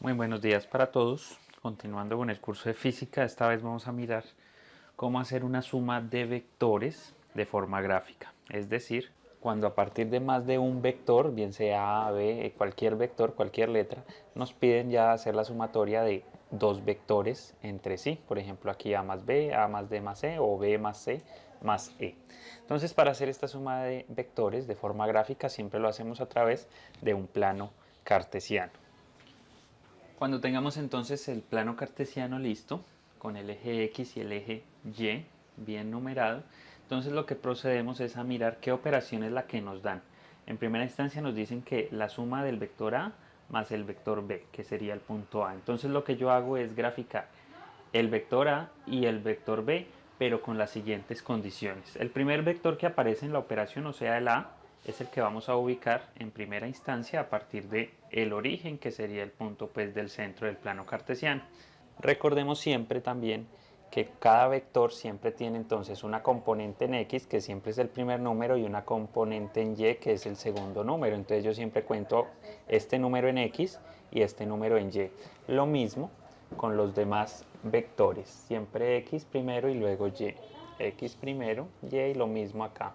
Muy buenos días para todos. Continuando con el curso de física, esta vez vamos a mirar cómo hacer una suma de vectores de forma gráfica. Es decir, cuando a partir de más de un vector, bien sea A, B, cualquier vector, cualquier letra, nos piden ya hacer la sumatoria de dos vectores entre sí. Por ejemplo, aquí A más B, A más D más C o B más C más E. Entonces, para hacer esta suma de vectores de forma gráfica, siempre lo hacemos a través de un plano cartesiano. Cuando tengamos entonces el plano cartesiano listo, con el eje X y el eje Y bien numerado, entonces lo que procedemos es a mirar qué operación es la que nos dan. En primera instancia nos dicen que la suma del vector A más el vector B, que sería el punto A. Entonces lo que yo hago es graficar el vector A y el vector B, pero con las siguientes condiciones. El primer vector que aparece en la operación, o sea el A, es el que vamos a ubicar en primera instancia a partir de el origen, que sería el punto pues del centro del plano cartesiano. Recordemos siempre también que cada vector siempre tiene entonces una componente en X, que siempre es el primer número, y una componente en Y, que es el segundo número. Entonces yo siempre cuento este número en X y este número en Y. Lo mismo con los demás vectores, siempre X primero y luego Y. X primero, Y, y lo mismo acá.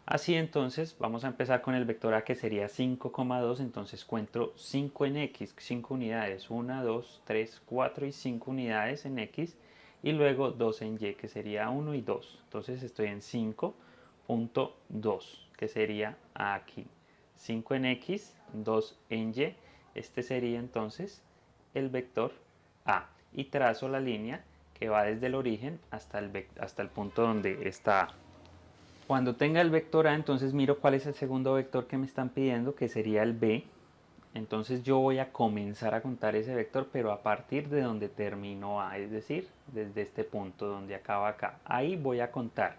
Así entonces vamos a empezar con el vector A, que sería 5,2, entonces cuento 5 en X, 5 unidades, 1, 2, 3, 4 y 5 unidades en X, y luego 2 en Y, que sería 1 y 2, entonces estoy en 5,2, que sería aquí, 5 en X, 2 en Y, este sería entonces el vector A, y trazo la línea que va desde el origen hasta el punto donde está A. Cuando tenga el vector A, entonces miro cuál es el segundo vector que me están pidiendo, que sería el B. Entonces yo voy a comenzar a contar ese vector, pero a partir de donde terminó A, es decir, desde este punto donde acaba acá. Ahí voy a contar.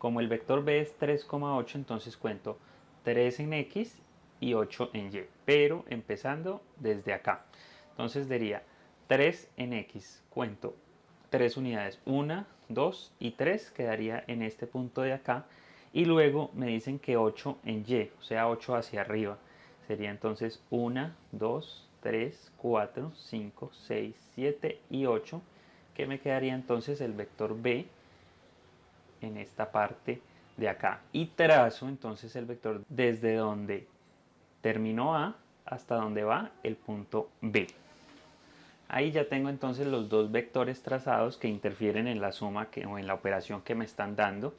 Como el vector B es 3,8, entonces cuento 3 en X y 8 en Y, pero empezando desde acá. Entonces diría 3 en X, cuento 3 unidades, 1, 2 y 3 quedaría en este punto de acá, y luego me dicen que 8 en Y, o sea 8 hacia arriba, sería entonces 1, 2, 3, 4, 5, 6, 7 y 8, que me quedaría entonces el vector B en esta parte de acá, y trazo entonces el vector desde donde terminó A hasta donde va el punto B. Ahí ya tengo entonces los dos vectores trazados que interfieren en la suma o en la operación que me están dando.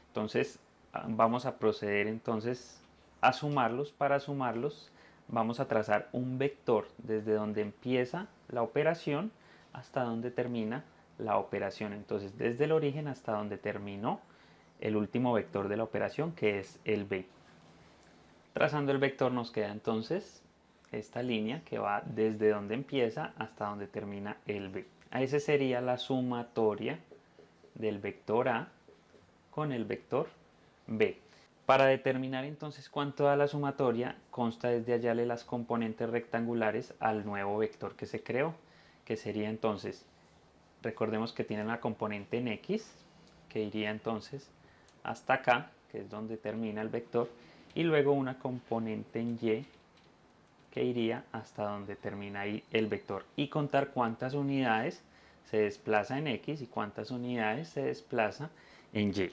Entonces vamos a proceder entonces a sumarlos. Para sumarlos vamos a trazar un vector desde donde empieza la operación hasta donde termina la operación. Entonces desde el origen hasta donde terminó el último vector de la operación, que es el B. Trazando el vector nos queda entonces esta línea que va desde donde empieza hasta donde termina el B. Esa sería la sumatoria del vector A con el vector B. Para determinar entonces cuánto da la sumatoria, consta desde hallarle las componentes rectangulares al nuevo vector que se creó, que sería entonces, recordemos que tiene una componente en X, que iría entonces hasta acá, que es donde termina el vector, y luego una componente en Y, que iría hasta donde termina ahí el vector, y contar cuántas unidades se desplaza en X y cuántas unidades se desplaza en Y.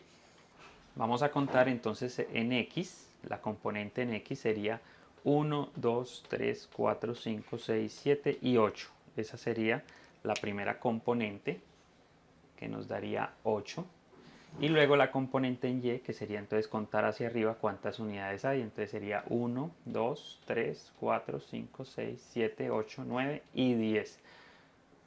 Vamos a contar entonces en X, la componente en X sería 1, 2, 3, 4, 5, 6, 7 y 8. Esa sería la primera componente, que nos daría 8. Y luego la componente en Y, que sería entonces contar hacia arriba cuántas unidades hay. Entonces sería 1, 2, 3, 4, 5, 6, 7, 8, 9 y 10.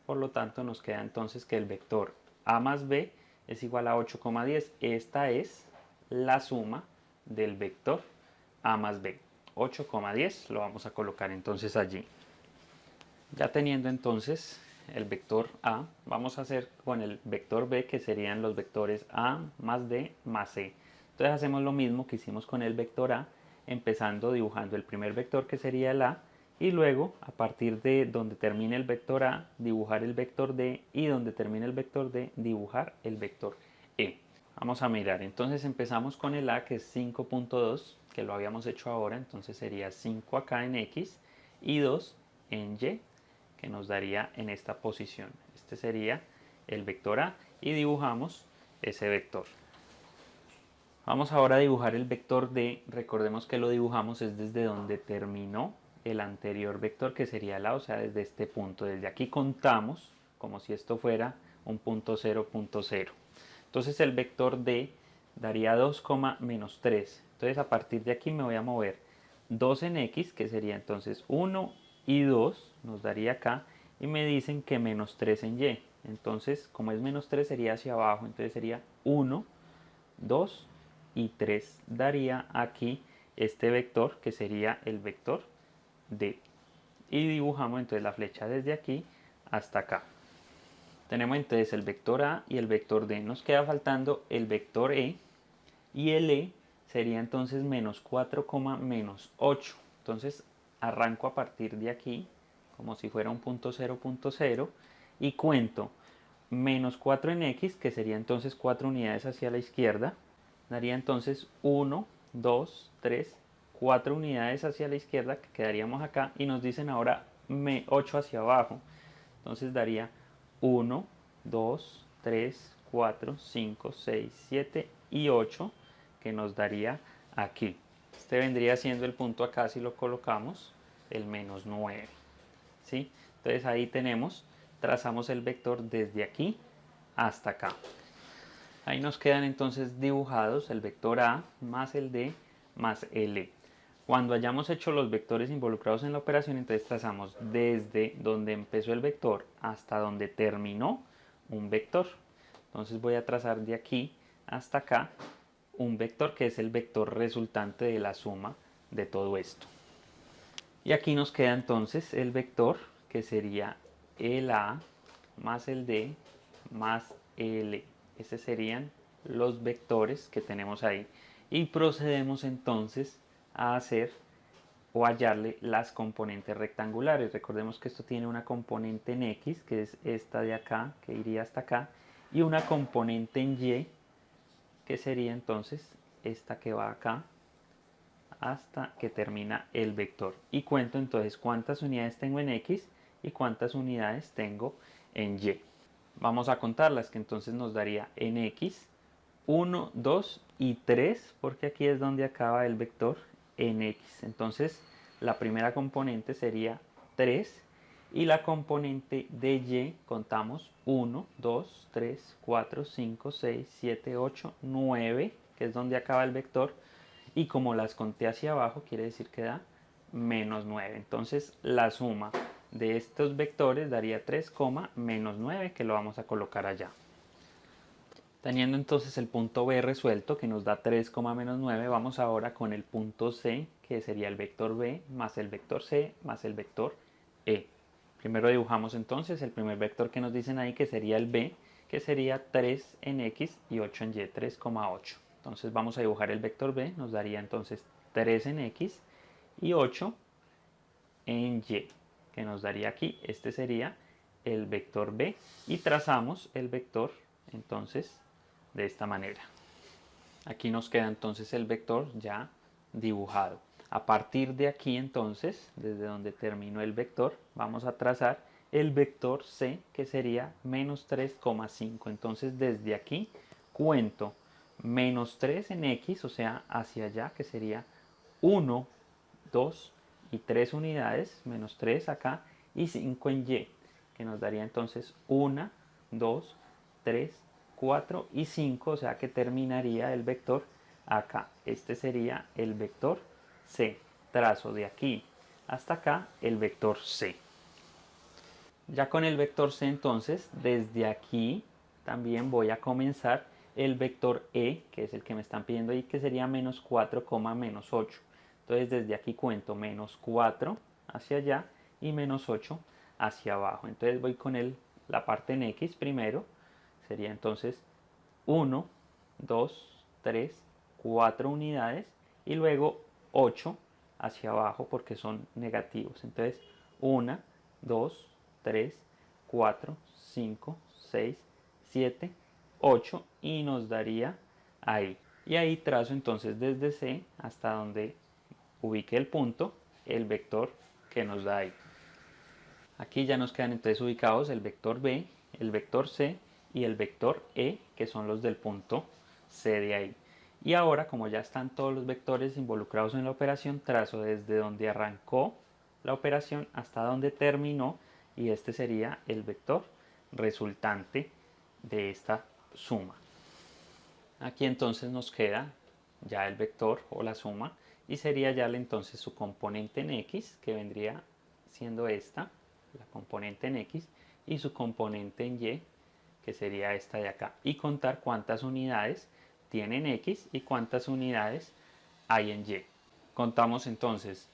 Por lo tanto nos queda entonces que el vector A más B es igual a 8,10. Esta es la suma del vector A más B. 8,10 lo vamos a colocar entonces allí. Ya teniendo entonces el vector A, vamos a hacer con el vector B, que serían los vectores A más D más C. Entonces hacemos lo mismo que hicimos con el vector A, empezando dibujando el primer vector, que sería el A, y luego a partir de donde termine el vector A, dibujar el vector D, y donde termine el vector D, dibujar el vector E. Vamos a mirar, entonces empezamos con el A, que es 5,2, que lo habíamos hecho ahora, entonces sería 5 acá en X y 2 en Y, que nos daría en esta posición. Este sería el vector A y dibujamos ese vector. Vamos ahora a dibujar el vector D. Recordemos que lo dibujamos es desde donde terminó el anterior vector, que sería el A, o sea, desde este punto. Desde aquí contamos como si esto fuera un punto 0, punto 0. Entonces el vector D daría 2, menos 3. Entonces a partir de aquí me voy a mover 2 en X, que sería entonces 1 y 2, nos daría acá, y me dicen que menos 3 en Y. Entonces, como es menos 3, sería hacia abajo, entonces sería 1, 2 y 3. Daría aquí este vector, que sería el vector D. Y dibujamos entonces la flecha desde aquí hasta acá. Tenemos entonces el vector A y el vector D. Nos queda faltando el vector E, y el E sería entonces menos 4, menos 8. Entonces arranco a partir de aquí como si fuera un punto 0, punto 0, y cuento menos 4 en X, que sería entonces 4 unidades hacia la izquierda. Daría entonces 1, 2, 3, 4 unidades hacia la izquierda, que quedaríamos acá, y nos dicen ahora 8 hacia abajo. Entonces daría 1, 2, 3, 4, 5, 6, 7 y 8, que nos daría aquí. Este vendría siendo el punto acá si lo colocamos, el menos 9. ¿Sí? Entonces ahí trazamos el vector desde aquí hasta acá. Ahí nos quedan entonces dibujados el vector A más el D más el E. Cuando hayamos hecho los vectores involucrados en la operación, entonces trazamos desde donde empezó el vector hasta donde terminó un vector. Entonces voy a trazar de aquí hasta acá un vector que es el vector resultante de la suma de todo esto. Y aquí nos queda entonces el vector que sería el A más el D más el E. Estos serían los vectores que tenemos ahí. Y procedemos entonces a hacer o hallarle las componentes rectangulares. Recordemos que esto tiene una componente en X, que es esta de acá, que iría hasta acá, y una componente en Y, que sería entonces esta que va acá, hasta que termina el vector. Y cuento entonces cuántas unidades tengo en X y cuántas unidades tengo en Y. Vamos a contarlas, que entonces nos daría en X 1, 2 y 3, porque aquí es donde acaba el vector en X. Entonces la primera componente sería 3 y la componente de Y contamos 1, 2, 3, 4, 5, 6, 7, 8, 9, que es donde acaba el vector, y como las conté hacia abajo quiere decir que da menos 9. Entonces la suma de estos vectores daría 3, menos 9, que lo vamos a colocar allá. Teniendo entonces el punto B resuelto, que nos da 3, menos 9, vamos ahora con el punto C, que sería el vector B más el vector C más el vector E. Primero dibujamos entonces el primer vector que nos dicen ahí, que sería el B, que sería 3 en X y 8 en Y, 3,8. Entonces vamos a dibujar el vector B, nos daría entonces 3 en X y 8 en Y, que nos daría aquí. Este sería el vector B y trazamos el vector entonces de esta manera. Aquí nos queda entonces el vector ya dibujado. A partir de aquí entonces, desde donde terminó el vector, vamos a trazar el vector C, que sería menos 3,5. Entonces desde aquí cuento menos 3 en X, o sea, hacia allá, que sería 1, 2 y 3 unidades, menos 3 acá, y 5 en Y, que nos daría entonces 1, 2, 3, 4 y 5, o sea que terminaría el vector acá. Este sería el vector C. Trazo de aquí hasta acá el vector C. Ya con el vector C entonces, desde aquí también voy a comenzar el vector E, que es el que me están pidiendo ahí, que sería menos 4, menos 8. Entonces desde aquí cuento menos 4 hacia allá y menos 8 hacia abajo. Entonces voy con la parte en X primero. Sería entonces 1, 2, 3, 4 unidades y luego 8 hacia abajo porque son negativos. Entonces 1, 2, 3, 4, 5, 6, 7, 8 y nos daría ahí. Y ahí trazo entonces desde C hasta donde ubique el punto, el vector que nos da ahí. Aquí ya nos quedan entonces ubicados el vector B, el vector C y el vector E, que son los del punto C de ahí. Y ahora, como ya están todos los vectores involucrados en la operación, trazo desde donde arrancó la operación hasta donde terminó, y este sería el vector resultante de esta suma. Aquí entonces nos queda ya el vector o la suma, y sería ya entonces su componente en X, que vendría siendo esta, la componente en X, y su componente en Y, que sería esta de acá, y contar cuántas unidades tiene en X y cuántas unidades hay en Y. Contamos entonces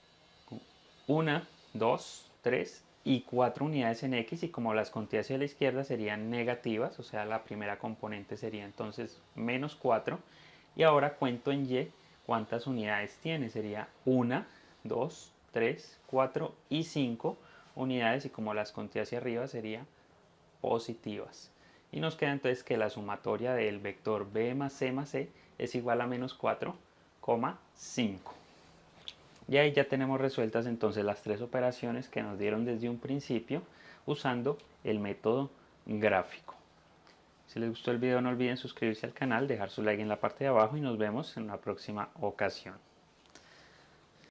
1, 2, 3 y 4 unidades en X, y como las conté hacia la izquierda serían negativas, o sea la primera componente sería entonces menos 4, y ahora cuento en Y cuántas unidades tiene, sería 1, 2, 3, 4 y 5 unidades, y como las conté hacia arriba serían positivas. Y nos queda entonces que la sumatoria del vector B más C es igual a menos 4,5. Y ahí ya tenemos resueltas entonces las tres operaciones que nos dieron desde un principio usando el método gráfico. Si les gustó el video no olviden suscribirse al canal, dejar su like en la parte de abajo y nos vemos en una próxima ocasión.